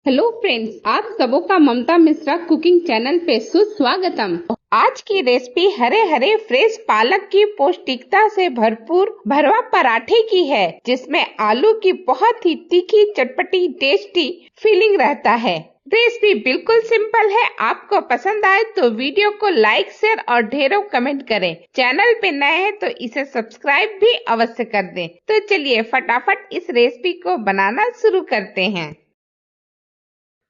Hello friends, आप सबों का ममता मिश्रा कुकिंग चैनल पे सुस्वागतम। आज की रेसिपी हरे हरे फ्रेश पालक की पौष्टिकता से भरपूर भरवा पराठे की है, जिसमें आलू की बहुत ही तीखी चटपटी टेस्टी फीलिंग रहता है। रेसिपी बिल्कुल सिंपल है। आपको पसंद आए तो वीडियो को लाइक शेयर और ढेरों कमेंट करें। चैनल पे नए हैं तो इसे सब्सक्राइब भी अवश्य कर दें। तो चलिए फटाफट इस रेसिपी को बनाना शुरू करते हैं।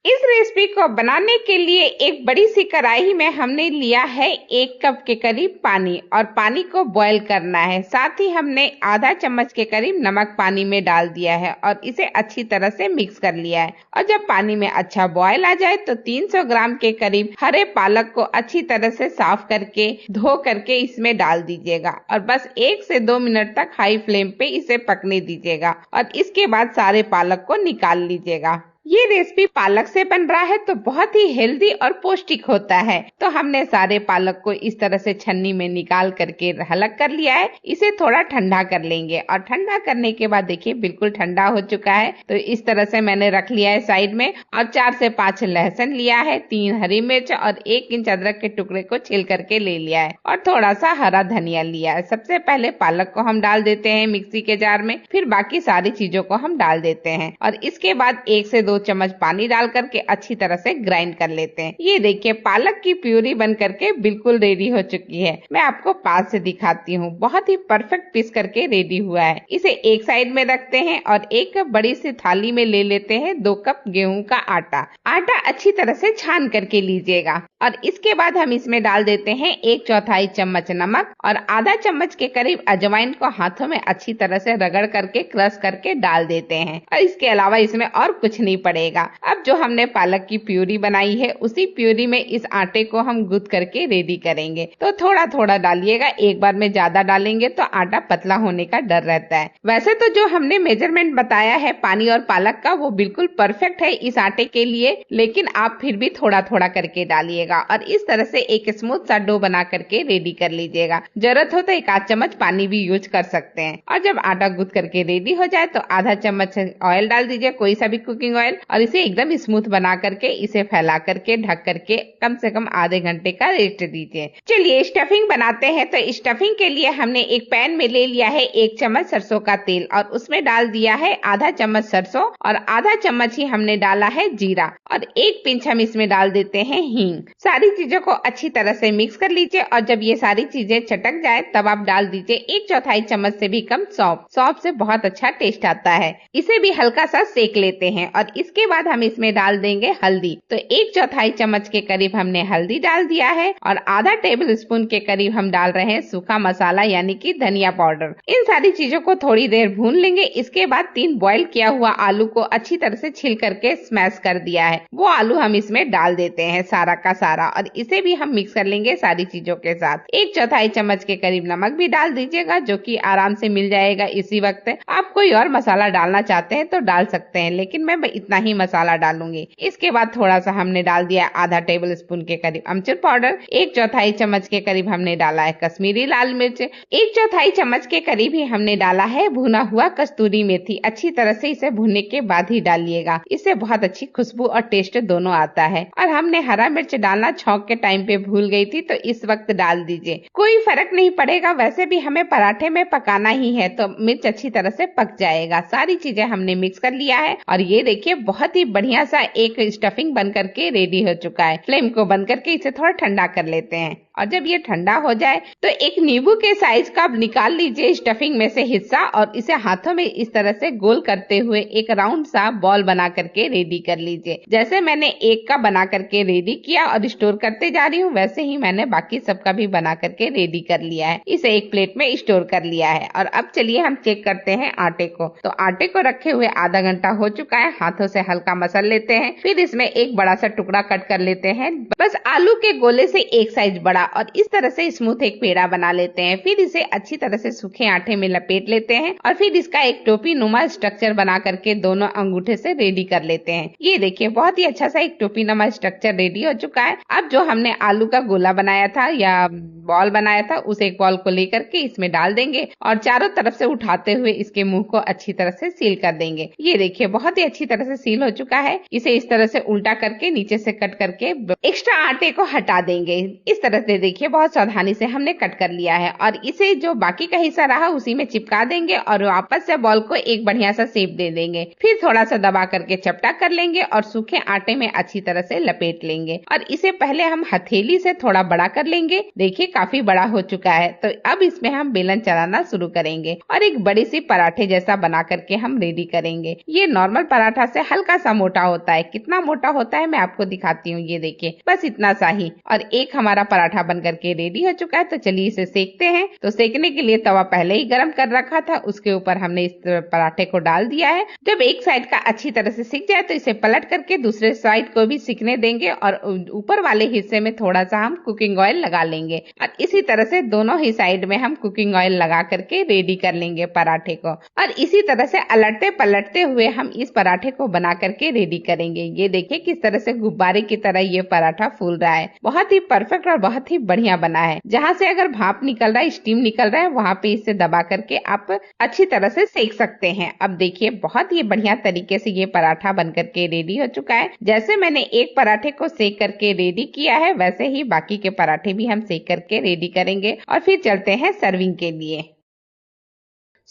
इस रेसिपी को बनाने के लिए एक बड़ी सी कढ़ाई में हमने लिया है 1 कप के करीब पानी और पानी को बॉईल करना है। साथ ही हमने आधा चम्मच के करीब नमक पानी में डाल दिया है और इसे अच्छी तरह से मिक्स कर लिया है। और जब पानी में अच्छा बॉईल आ जाए तो 300 ग्राम के करीब हरे पालक को अच्छी तरह से साफ करके धो करके इसमें डाल दीजिएगा और बस 1 से 2 मिनट तक हाई फ्लेम पे इसे पकने दीजिएगा और इसके बाद सारे पालक को निकाल लीजिएगा। ये रेसिपी पालक से बन रहा है तो बहुत ही हेल्दी और पौष्टिक होता है। तो हमने सारे पालक को इस तरह से छन्नी में निकाल करके अलग कर लिया है। इसे थोड़ा ठंडा कर लेंगे और ठंडा करने के बाद देखिए बिल्कुल ठंडा हो चुका है। तो इस तरह से मैंने रख लिया है साइड में और 4 से 5 लहसुन लिया है, 3 हरी मिर्च और 1 इंच अदरक के टुकड़े को छील करके ले लिया है और थोड़ा सा हरा धनिया लिया है। सबसे पहले पालक को हम डाल देते हैं मिक्सी के जार में, फिर बाकी सारी चीजों को हम डाल देते हैं और इसके बाद 1 से 2 चम्मच पानी डाल करके अच्छी तरह से ग्राइंड कर लेते हैं। ये देखिए पालक की प्यूरी बन करके बिल्कुल रेडी हो चुकी है। मैं आपको पास से दिखाती हूँ। बहुत ही परफेक्ट पीस करके रेडी हुआ है। इसे एक साइड में रखते हैं और एक बड़ी सी थाली में ले लेते हैं 2 कप गेहूं का आटा। आटा अच्छी तरह से छान करके लीजिएगा और इसके बाद हम इसमें डाल देते हैं 1/4 चम्मच नमक और आधा चम्मच के करीब अजवाइन को हाथों में अच्छी तरह से रगड़ करके क्रश करके डाल देते हैं और इसके अलावा इसमें और कुछ नहीं पड़ेगा। अब जो हमने पालक की प्यूरी बनाई है उसी प्यूरी में इस आटे को हम गूंथ करके रेडी करेंगे। तो थोड़ा थोड़ा डालिएगा, एक बार में ज्यादा डालेंगे तो आटा पतला होने का डर रहता है। वैसे तो जो हमने मेजरमेंट बताया है पानी और पालक का वो बिल्कुल परफेक्ट है इस आटे के लिए, लेकिन आप फिर भी थोड़ा थोड़ा करके डालिएगा और इस तरह से एक स्मूथ सा डो बना करके रेडी कर लीजिएगा। जरूरत हो तो 1 चम्मच पानी भी यूज कर सकते हैं। और जब आटा गूंथ करके रेडी हो जाए तो आधा चम्मच ऑयल डाल दीजिए, कोई सा भी कुकिंग ऑयल, और इसे एकदम स्मूथ बना करके इसे फैला करके ढक करके कम से कम आधे घंटे का रेस्ट दीजिए। चलिए स्टफिंग बनाते हैं। तो स्टफिंग के लिए हमने एक पैन में ले लिया है 1 चम्मच सरसों का तेल और उसमें डाल दिया है आधा चम्मच सरसों और आधा चम्मच ही हमने डाला है जीरा और 1 पिंच हम इसमें डाल देते हैं हींग। सारी चीजों को अच्छी तरह से मिक्स कर लीजिए और जब ये सारी चीजें चटक जाए तब आप डाल दीजिए 1/4 चम्मच से भी कम सौंफ। सौंफ से बहुत अच्छा टेस्ट आता है। इसे भी हल्का सा सेक लेते हैं और इसके बाद हम इसमें डाल देंगे हल्दी। तो 1/4 चम्मच के करीब हमने हल्दी डाल दिया है और आधा टेबल स्पून के करीब हम डाल रहे हैं सूखा मसाला यानी कि धनिया पाउडर। इन सारी चीजों को थोड़ी देर भून लेंगे। इसके बाद 3 बॉईल किया हुआ आलू को अच्छी तरह से छील करके स्मैश कर दिया है, वो आलू हम इसमें डाल देते हैं सारा का सारा और इसे भी हम मिक्स कर लेंगे सारी चीजों के साथ। 1/4 चम्मच के करीब नमक भी डाल दीजिएगा जो कि आराम से मिल जाएगा इसी वक्त। आप कोई और मसाला डालना चाहते हैं तो डाल सकते हैं, लेकिन मैं इतना ही मसाला डालूंगी। इसके बाद थोड़ा सा हमने डाल दिया आधा टेबल स्पून के करीब अमचूर पाउडर, 1/4 चम्मच के करीब हमने डाला है कश्मीरी लाल मिर्च, 1/4 चम्मच के करीब ही हमने डाला है भुना हुआ कस्तूरी मेथी। अच्छी तरह से इसे भुनने के बाद ही डालिएगा, इससे बहुत अच्छी खुशबू और टेस्ट दोनों आता है। और हमने हरा मिर्च डालना छौंक के टाइम पे भूल गई थी तो इस वक्त डाल दीजिए, कोई फर्क नहीं पड़ेगा। वैसे भी हमें पराठे में पकाना ही है तो मिर्च अच्छी तरह से पक जाएगा। सारी चीजें हमने मिक्स कर लिया है और ये देखिए बहुत ही बढ़िया सा एक स्टफिंग बन करके रेडी हो चुका है। फ्लेम को बंद करके इसे थोड़ा ठंडा कर लेते हैं और जब ये ठंडा हो जाए तो एक नींबू के साइज का निकाल लीजिए स्टफिंग में से हिस्सा और इसे हाथों में इस तरह से गोल करते हुए एक राउंड सा बॉल बना करके रेडी कर लीजिए। जैसे मैंने एक का बना करके रेडी किया और स्टोर करते जा रही हूँ, वैसे ही मैंने बाकी सबका भी बना करके रेडी कर लिया है। इसे एक प्लेट में स्टोर कर लिया है और अब चलिए हम चेक करते हैं आटे को। तो आटे को रखे हुए आधा घंटा हो चुका है। हाथों से हल्का मसल लेते हैं, फिर इसमें एक बड़ा सा टुकड़ा कट कर लेते हैं। बस आलू के गोले से एक साइज बड़ा और इस तरह से स्मूथ एक पेड़ा बना लेते हैं। फिर इसे अच्छी तरह से सूखे आटे में लपेट लेते हैं और फिर इसका एक टोपी नुमा स्ट्रक्चर बना करके दोनों अंगूठे से रेडी कर लेते हैं। ये देखिए बहुत ही अच्छा सा एक टोपी नुमा स्ट्रक्चर रेडी हो चुका है। अब जो हमने आलू का गोला बनाया था या बॉल बनाया था, उस एक बॉल को लेकर के इसमें डाल देंगे और चारों तरफ से उठाते हुए इसके मुंह को अच्छी तरह से सील कर देंगे। ये देखिए बहुत ही अच्छी तरह से सील हो चुका है। इसे इस तरह से उल्टा करके नीचे से कट करके एक्स्ट्रा आटे को हटा देंगे। इस तरह से देखिए बहुत सावधानी से हमने कट कर लिया है और इसे जो बाकी का हिस्सा रहा उसी में चिपका देंगे और वापस से बॉल को एक बढ़िया सा शेप दे देंगे। फिर थोड़ा सा दबा करके चपटा कर लेंगे और सूखे आटे में अच्छी तरह से लपेट लेंगे और इसे पहले हम हथेली से थोड़ा बड़ा कर लेंगे। देखिए काफी बड़ा हो चुका है। तो अब इसमें हम बेलन चलाना शुरू करेंगे और एक बड़ी सी पराठे जैसा बना करके हम रेडी करेंगे। ये नॉर्मल पराठा से हल्का सा मोटा होता है। कितना मोटा होता है मैं आपको दिखाती हूँ। ये देखिए बस इतना सा ही। और एक हमारा पराठा बन करके रेडी हो चुका है। तो चलिए इसे सेकते हैं। तो सेकने के लिए तवा पहले ही गर्म कर रखा था, उसके ऊपर हमने इस पराठे को डाल दिया है। जब एक साइड का अच्छी तरह से सिक जाए तो इसे पलट करके दूसरे साइड को भी सिकने देंगे और ऊपर वाले हिस्से में थोड़ा सा हम कुकिंग ऑयल लगा लेंगे और इसी तरह से दोनों ही साइड में हम कुकिंग ऑयल लगा करके रेडी कर लेंगे पराठे को। और इसी तरह से अलटते पलटते हुए हम इस पराठे को बना करके रेडी करेंगे। ये देखिए किस तरह से गुब्बारे की तरह ये पराठा फूल रहा है। बहुत ही परफेक्ट और बहुत ही बढ़िया बना है। जहां से अगर भाप निकल रहा है, स्टीम निकल रहा है, वहां पे इसे दबा करके आप अच्छी तरह से सेक सकते हैं। अब देखिए बहुत ही बढ़िया तरीके से ये पराठा बन करके रेडी हो चुका है। जैसे मैंने एक पराठे को सेक करके रेडी किया है, वैसे ही बाकी के पराठे भी हम सेक करके रेडी करेंगे और फिर चलते हैं सर्विंग के लिए।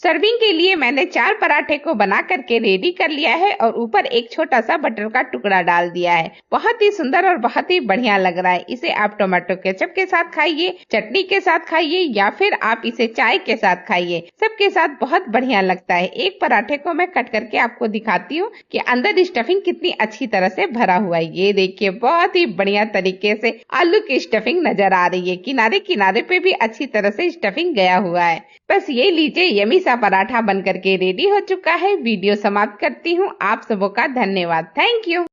सर्विंग के लिए मैंने 4 पराठे को बना करके रेडी कर लिया है और ऊपर एक छोटा सा बटर का टुकड़ा डाल दिया है। बहुत ही सुंदर और बहुत ही बढ़िया लग रहा है। इसे आप टोमेटो केचप के साथ खाइए, चटनी के साथ खाइए या फिर आप इसे चाय के साथ खाइए, सबके साथ बहुत बढ़िया लगता है। एक पराठे को मैं कट करके आपको दिखाती हूँ कि अंदर स्टफिंग कितनी अच्छी तरह से भरा हुआ है। ये देखिए बहुत ही बढ़िया तरीके से आलू की स्टफिंग नजर आ रही है। किनारे किनारे पे भी अच्छी तरह से स्टफिंग गया हुआ है। बस ये लीजिए यमी सा पराठा बन करके रेडी हो चुका है। वीडियो समाप्त करती हूँ। आप सबों का धन्यवाद। Thank you.